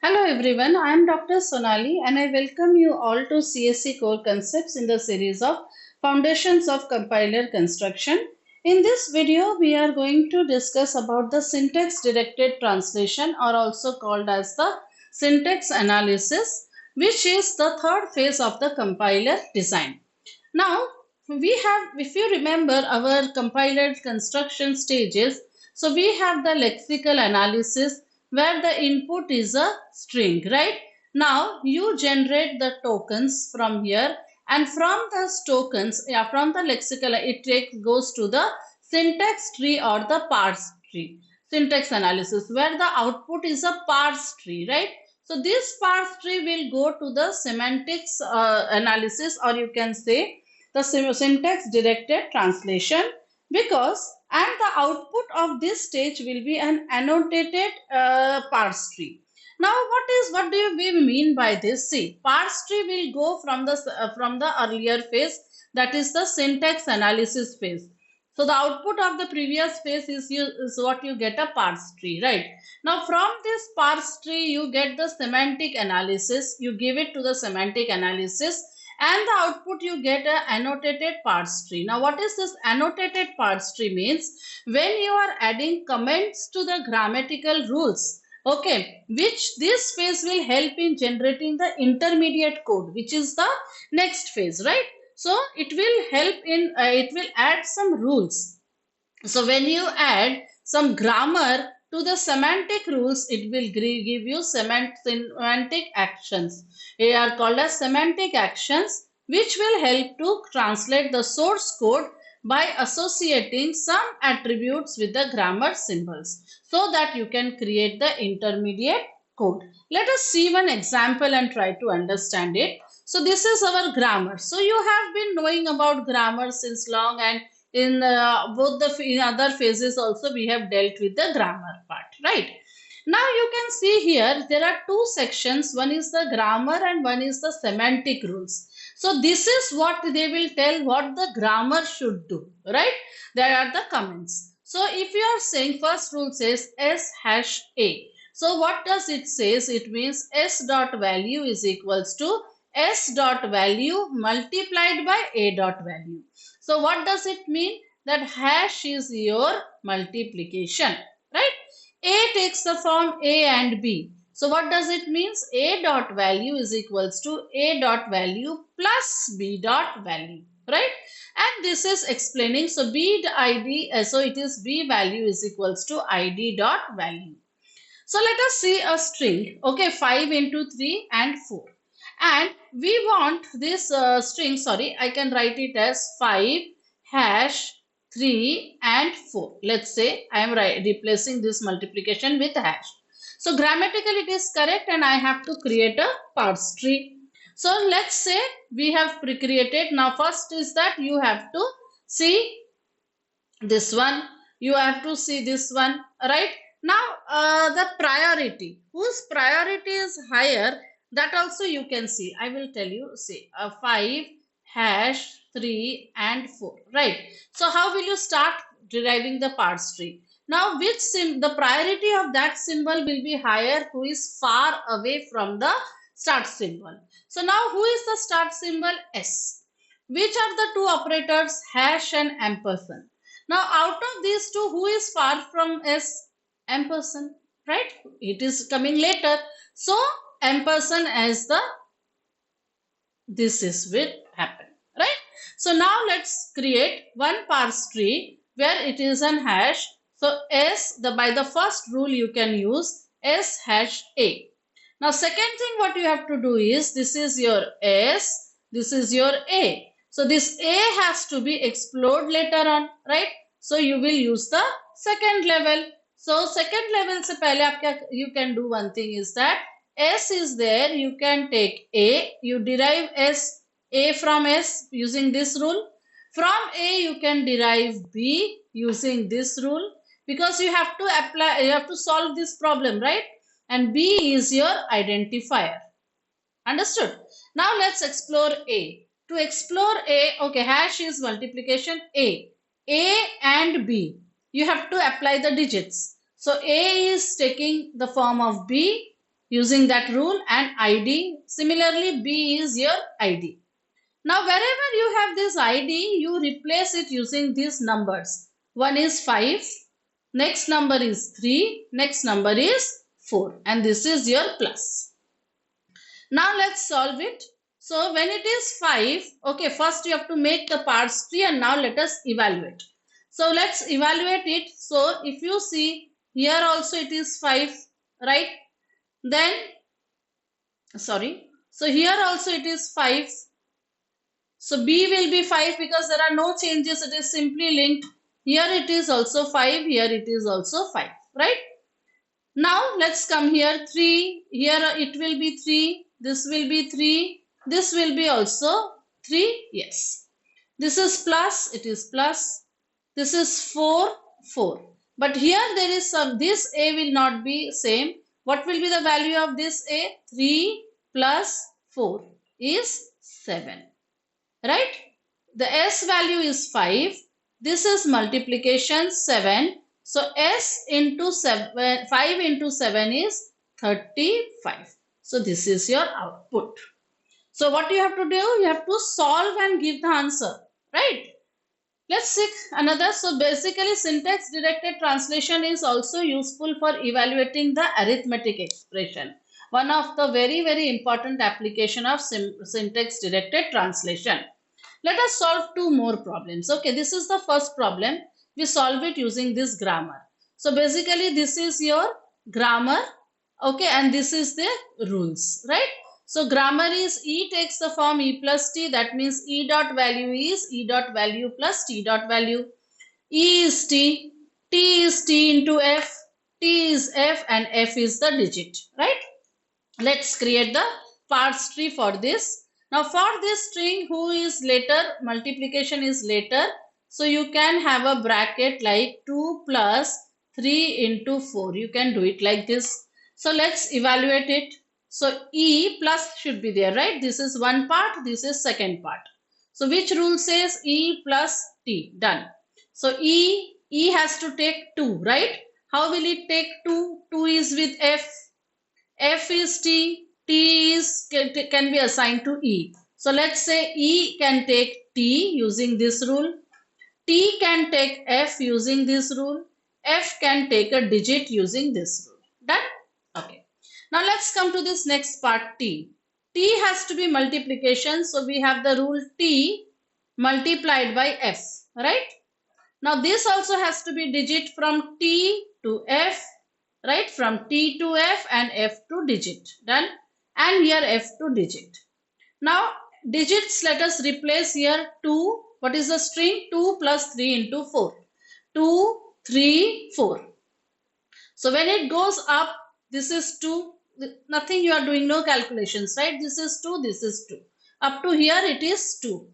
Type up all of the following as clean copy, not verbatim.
Hello everyone, I am Dr. Sonali and I welcome you all to CSC Core Concepts in the series of Foundations of Compiler Construction. In this video, we are going to discuss about the syntax directed translation, or also called as the syntax analysis, which is the third phase of the compiler design. Now, if you remember our compiler construction stages, so we have the lexical analysis where the input is a string, right? Now, you generate the tokens from here, and from those tokens, from the lexical, goes to the syntax tree or the parse tree. Syntax analysis where the output is a parse tree, right? So this parse tree will go to the semantics analysis, or you can say the syntax directed translation, because and the output of this stage will be an annotated parse tree. Now what do we mean by this? See, parse tree will go from the earlier phase, that is the syntax analysis phase. So the output of the previous phase is what you get, a parse tree, right? Now from this parse tree you get the semantic analysis, you give it to the semantic analysis, and the output you get a annotated parse tree. Now what is this annotated parse tree means? When you are adding comments to the grammatical rules, okay, which this phase will help in generating the intermediate code, which is the next phase, right? So it will help in it will add some rules. So when you add some grammar to the semantic rules, it will give you semantic actions. They are called as semantic actions, which will help to translate the source code by associating some attributes with the grammar symbols, so that you can create the intermediate code. Let us see one example and try to understand it. So this is our grammar. So you have been knowing about grammar since long, and in both in other phases also we have dealt with the grammar part, right? Now you can see here there are two sections, one is the grammar and one is the semantic rules. So this is what they will tell what the grammar should do, right? There are the comments. So if you are saying first rule says s hash a, so what does it says? It means s dot value is equals to s dot value multiplied by a dot value. So what does it mean? That hash is your multiplication, right? A takes the form A and B. So what does it mean? A dot value is equals to A dot value plus B dot value, right? And this is explaining. So B ID, so it is B value is equals to ID dot value. So let us see a string, okay, 5 into 3 and 4. And we want this string, sorry, I can write it as 5 hash 3 and 4. Let's say I am replacing this multiplication with hash. So grammatically it is correct, and I have to create a parse tree. So let's say we have pre-created. Now first is that you have to see this one, you have to see this one, right? Now the priority, whose priority is higher, that also you can see. I will tell you. See 5 hash 3 and 4, right? So how will you start deriving the parse tree? Now which the priority of that symbol will be higher, who is far away from the start symbol. So now who is the start symbol? S. Which are the two operators? Hash and ampersand. Now out of these two, who is far from S? Ampersand, right? It is coming later. So ampersand as the, this is will happen, right? So now let's create one parse tree where it is an hash. So S, by the first rule you can use S hash A. Now second thing what you have to do is, this is your S, this is your A. So this A has to be explored later on, right? So you will use the second level. So second level se pehle aap you can do one thing is that S is there, you can take A, you derive S, A from S using this rule. From A you can derive B using this rule, because you have to apply, you have to solve this problem, right? And B is your identifier. Understood? Now let's explore A. To explore A, okay, hash is multiplication A and B. You have to apply the digits. So A is taking the form of B using that rule, and ID. Similarly, B is your ID. Now wherever you have this ID, you replace it using these numbers. One is 5, next number is 3, next number is 4, and this is your plus. Now let's solve it. So when it is 5, okay, first you have to make the parts tree, and now let us evaluate. So let's evaluate it. So if you see here also it is 5, right? Then, sorry. So here also it is 5. So B will be 5 because there are no changes. It is simply linked. Here it is also 5. Here it is also 5. Right? Now let's come here. 3. Here it will be 3. This will be 3. This will be also 3. Yes. This is plus. It is plus. This is 4. 4. But here there is some. This A will not be same. What will be the value of this A? 3 plus 4 is 7. Right? The S value is 5. This is multiplication 7. So S into 7, 5 into 7 is 35. So this is your output. So what you have to do? You have to solve and give the answer. Right? Let's see another. So basically syntax directed translation is also useful for evaluating the arithmetic expression. One of the very important application of syntax directed translation. Let us solve two more problems. Okay, this is the first problem. We solve it using this grammar. So basically this is your grammar. Okay, and this is the rules, right? So grammar is E takes the form E plus T. That means E dot value is E dot value plus T dot value. E is T. T is T into F. T is F and F is the digit, right? Let's create the parts tree for this. Now for this string who is later, multiplication is later. So you can have a bracket like 2 plus 3 into 4. You can do it like this. So let's evaluate it. So E plus should be there, right? This is one part, this is second part. So which rule says E plus T? Done. So E has to take 2, right? How will it take 2? 2 is with F. F is T. T is can be assigned to E. So let's say E can take T using this rule. T can take F using this rule. F can take a digit using this rule. Done? Okay. Now let's come to this next part, T. T has to be multiplication. So we have the rule T multiplied by F. Right? Now this also has to be digit from T to F. Right? From T to F and F to digit. Done? And here F to digit. Now digits, let us replace here 2. What is the string? 2 plus 3 into 4. 2, 3, 4. So when it goes up, this is 2. Nothing you are doing, no calculations, right? This is 2, this is 2. Up to here it is 2.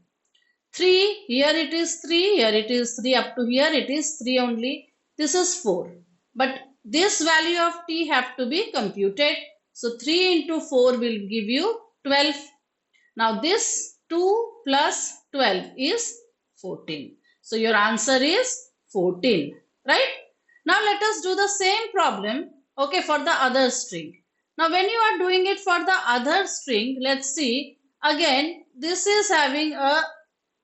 3, here it is 3, here it is 3. Up to here it is 3 only. This is 4. But this value of T have to be computed. So 3 into 4 will give you 12. Now this 2 plus 12 is 14. So your answer is 14. Right? Now let us do the same problem. Okay, for the other string. Now when you are doing it for the other string, let's see. Again, this is having a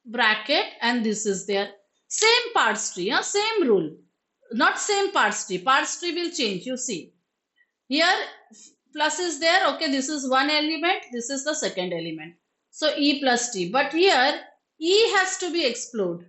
bracket and this is there. Same parts tree, same rule. Not same parts tree. Parts tree will change. You see. Here plus is there. Okay, this is one element. This is the second element. So E plus T. But here E has to be explored.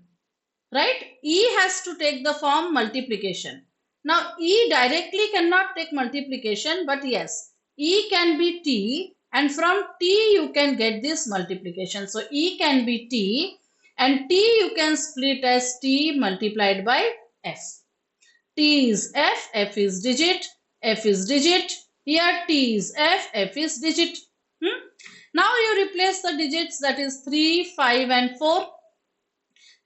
Right? E has to take the form multiplication. Now E directly cannot take multiplication. But yes, E can be T. And from T you can get this multiplication. So E can be T. And T you can split as T multiplied by F. T is F, F is digit, F is digit. Here T is F, F is digit. Now you replace the digits, that is 3, 5 and 4.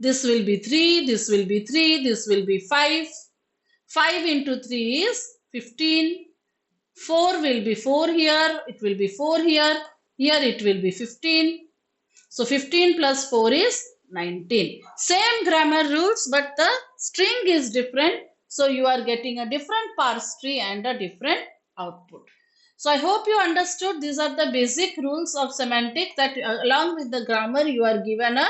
This will be 3, this will be 3, this will be 5. 5 into 3 is 15. 4 will be 4 here, it will be 4 here. Here it will be 15. So 15 plus 4 is 19. Same grammar rules, but the string is different. So you are getting a different parse tree and a different output. So I hope you understood. These are the basic rules of semantics that along with the grammar you are given a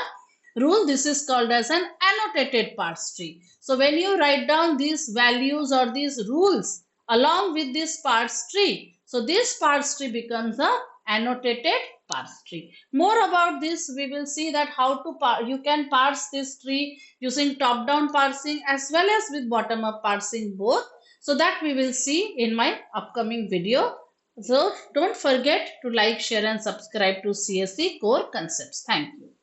rule. This is called as an annotated parse tree. So when you write down these values or these rules along with this parse tree, so this parse tree becomes a annotated parse tree. More about this we will see that how to you can parse this tree using top down parsing as well as with bottom up parsing both. So that we will see in my upcoming video. So don't forget to like, share and subscribe to CSE Core Concepts. Thank you.